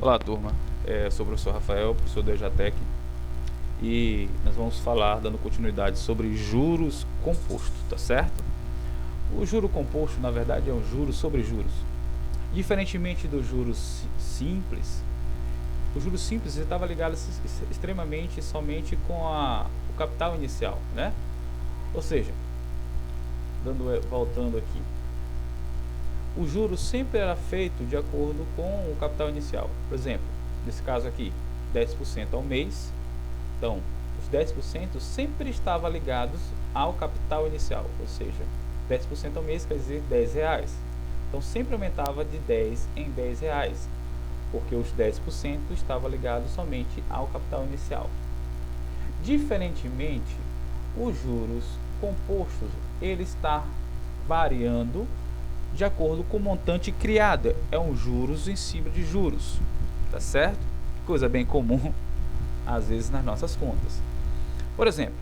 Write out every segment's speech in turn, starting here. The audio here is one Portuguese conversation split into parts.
Olá, turma. Sou o professor Rafael, professor do EJATEC, e nós vamos falar, dando continuidade, sobre juros compostos, tá certo? O juro composto, na verdade, é um juros sobre juros. Diferentemente dos juros simples, o juros simples estava ligado extremamente somente com o capital inicial, né? Ou seja, voltando aqui, o juro sempre era feito de acordo com o capital inicial. Por exemplo, nesse caso aqui, 10% ao mês. Então, os 10% sempre estavam ligados ao capital inicial, ou seja, 10% ao mês quer dizer R$10. Então, sempre aumentava de 10 em R$10, porque os 10% estavam ligados somente ao capital inicial. Diferentemente, os juros compostos, ele está variando de acordo com o montante criado. É um juros em cima de juros, tá certo? Coisa bem comum às vezes nas nossas contas. Por exemplo,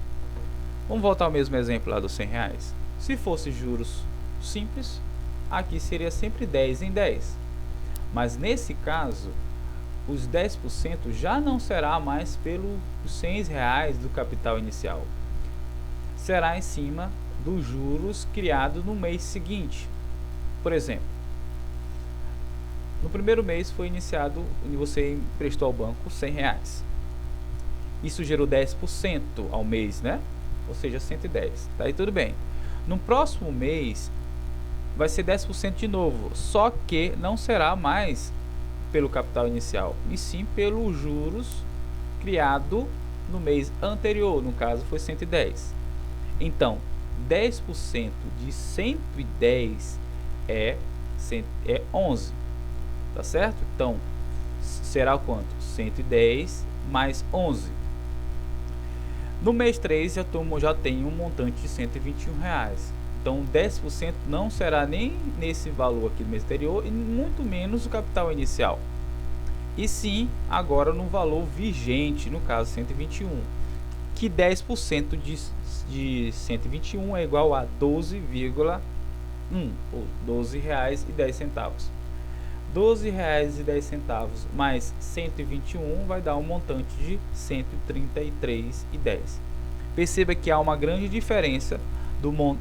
vamos voltar ao mesmo exemplo lá dos R$100. Se fosse juros simples, aqui seria sempre 10 em 10. Mas nesse caso, os 10% já não será mais pelos R$100 do capital inicial. Será em cima dos juros criados no mês seguinte. Por exemplo, no primeiro mês foi iniciado e você emprestou ao banco R$100. Isso gerou 10% ao mês, né? Ou seja, 110. Tá aí tudo bem. No próximo mês vai ser 10% de novo, só que não será mais pelo capital inicial, e sim pelos juros criado no mês anterior, no caso foi 110. Então, 10% de 110 é 11, tá certo? Então, será quanto? 110 mais 11. No mês 3 já tem um montante de R$121. Então, 10% não será nem nesse valor aqui do mês anterior e muito menos o capital inicial. E sim, agora no valor vigente, no caso 121, que 10% de 121 é igual a 12,1, ou R$12,10. R$12,10 mais 121 vai dar um montante de R$133,10. Perceba que há uma grande diferença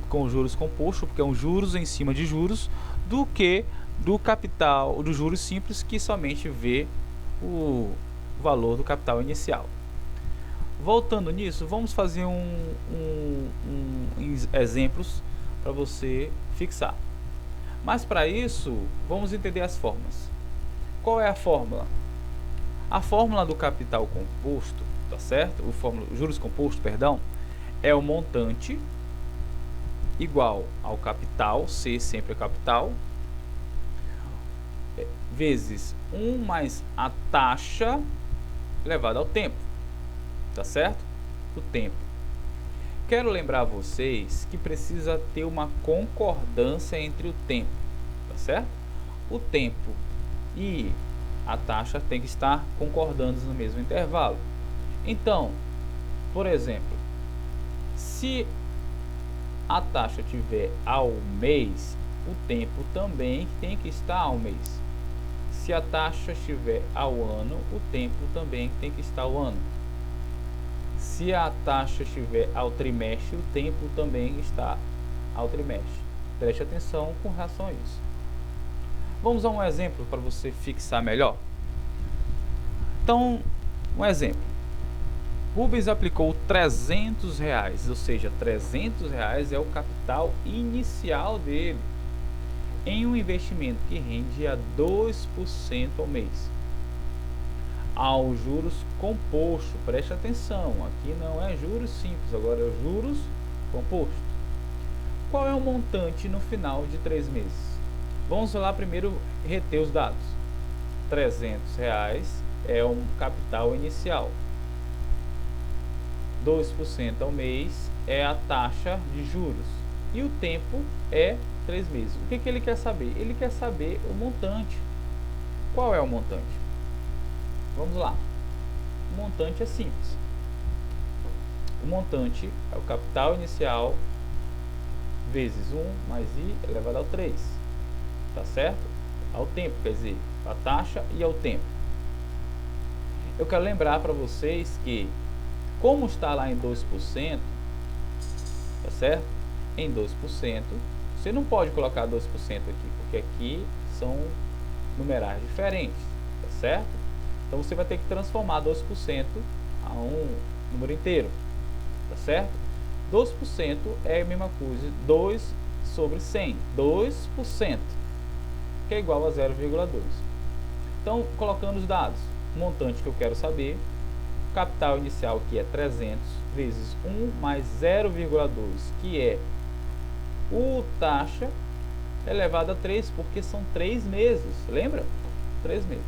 com os juros compostos, porque é um juros em cima de juros, do que do capital, dos juros simples, que somente vê o valor do capital inicial. Voltando nisso, vamos fazer exemplos para você fixar. Mas para isso, vamos entender as fórmulas. Qual é a fórmula? A fórmula do capital composto, tá certo? O juros composto, perdão, é o montante igual ao capital, C sempre é capital, vezes 1 mais a taxa elevada ao tempo, tá certo? O tempo. Quero lembrar vocês que precisa ter uma concordância entre o tempo, tá certo? O tempo e a taxa tem que estar concordando no mesmo intervalo. Então, por exemplo, se a taxa tiver ao mês, o tempo também tem que estar ao mês. Se a taxa estiver ao ano, o tempo também tem que estar ao ano. Se a taxa estiver ao trimestre, o tempo também está ao trimestre. Preste atenção com relação a isso. Vamos a um exemplo para você fixar melhor. Então, um exemplo. Rubens aplicou R$300, ou seja, R$300 é o capital inicial dele, em um investimento que rende a 2% ao mês. Ao juros composto, preste atenção, aqui não é juros simples, agora é juros composto. Qual é o montante no final de 3 meses? Vamos lá primeiro reter os dados. R$300 é um capital inicial. 2% ao mês é a taxa de juros. E o tempo é 3 meses. O que ele quer saber? Ele quer saber o montante. Qual é o montante? Vamos lá. O montante é simples. O montante é o capital inicial vezes 1 mais i elevado ao 3. Tá certo? Ao tempo, quer dizer, a taxa e ao tempo. Eu quero lembrar para vocês que, como está lá em 2%, tá certo? Em 2%, você não pode colocar 2% aqui, porque aqui são numerais diferentes, tá certo? Então você vai ter que transformar 2% a um número inteiro, tá certo? 2% é a mesma coisa, 2 sobre 100, 2%, que é igual a 0,2. Então, colocando os dados, o montante que eu quero saber, o capital inicial aqui é 300 vezes 1 mais 0,2, que é o taxa elevado a 3, porque são 3 meses, lembra? 3 meses.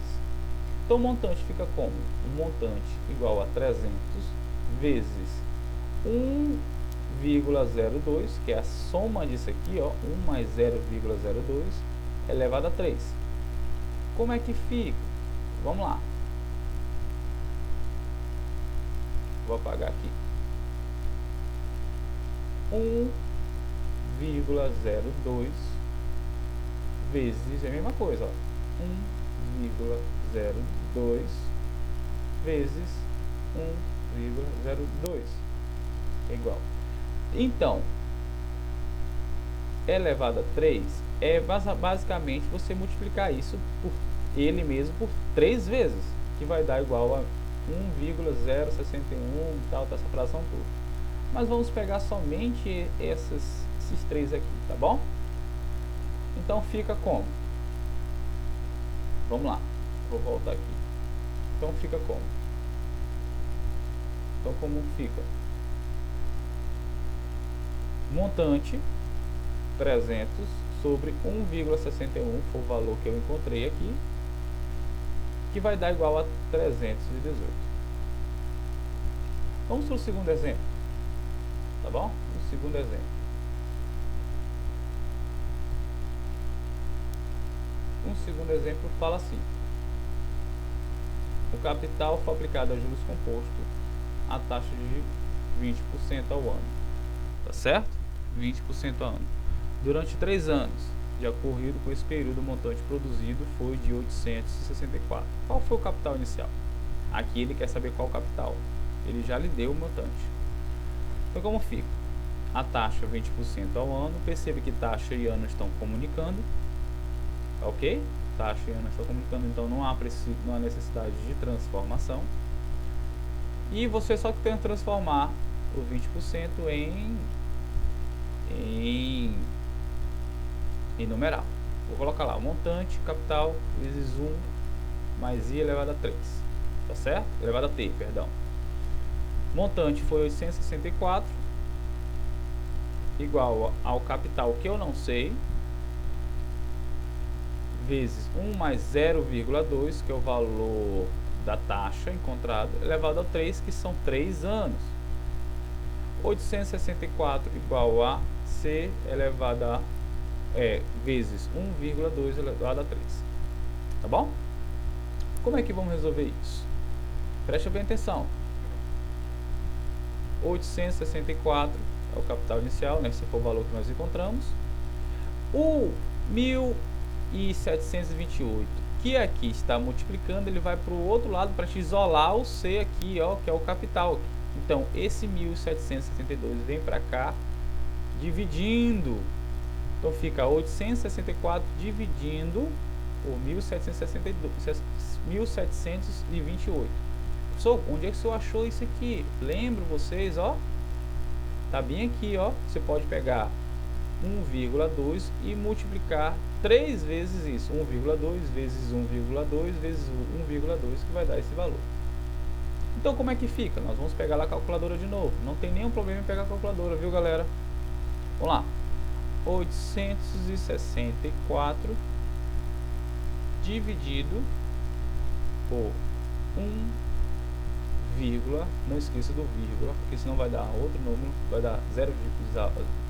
Então o montante fica como? Um montante igual a 300 vezes 1,02, que é a soma disso aqui, ó, 1 mais 0,02 elevado a 3. Como é que fica? Vamos lá. Vou apagar aqui. 1,02 vezes é a mesma coisa, ó. 1,02 vezes 1,02 é igual. Então, elevado a 3 é basicamente você multiplicar isso por ele mesmo por 3 vezes, que vai dar igual a 1,061 e tal, essa fração toda. Mas vamos pegar somente esses 3 aqui, tá bom? Então fica como? Vamos lá, vou voltar aqui. Então fica como? Então como fica? Montante 300 sobre 1,61 foi o valor que eu encontrei aqui, que vai dar igual a 318. Vamos para o segundo exemplo, tá bom? O segundo exemplo. Um segundo exemplo fala assim: o capital foi aplicado a juros compostos a taxa de 20% ao ano, tá certo? 20% ao ano. Durante 3 anos, de acordo com esse período, o montante produzido foi de 864. Qual foi o capital inicial? Aqui ele quer saber qual capital. Ele já lhe deu o montante. Então como fica? A taxa 20% ao ano. Perceba que taxa e ano estão comunicando. Ok? Taxa e ano estão comunicando, então não há necessidade de transformação. E você só tem que transformar o 20% em numeral. Vou colocar lá o montante, capital, vezes 1 mais I elevado a 3. Tá certo? Elevado a T, perdão. Montante foi 864, igual ao capital que eu não sei, vezes 1 mais 0,2, que é o valor da taxa encontrada, elevado a 3, que são 3 anos. 864 igual a C elevado a vezes 1,2 elevado a 3. Tá bom? Como é que vamos resolver isso? Preste bem atenção. 864 é o capital inicial, né? Esse foi o valor que nós encontramos. O 1.728, que aqui está multiplicando, ele vai para o outro lado para te isolar o C aqui, ó, que é o capital. Então, esse 1.762 vem para cá, dividindo. Então, fica 864 dividindo por 1.728. Professor, onde é que o senhor achou isso aqui? Lembro vocês, ó. Tá bem aqui, ó. Você pode pegar 1,2 e multiplicar 3 vezes isso. 1,2 vezes 1,2 vezes 1,2, que vai dar esse valor. Então, como é que fica? Nós vamos pegar lá a calculadora de novo. Não tem nenhum problema em pegar a calculadora, viu, galera? Vamos lá. 864 dividido por 1, não esqueça do vírgula, porque senão vai dar outro número, vai dar 0,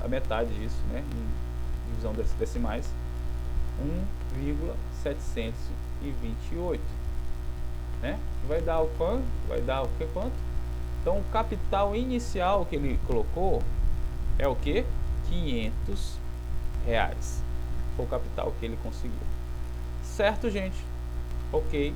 a metade disso, né, em divisão decimais, 1,728, né? Vai dar o quanto? Vai dar o que quanto? Então o capital inicial que ele colocou é o que? R$500. Foi o capital que ele conseguiu. Certo, gente? Ok.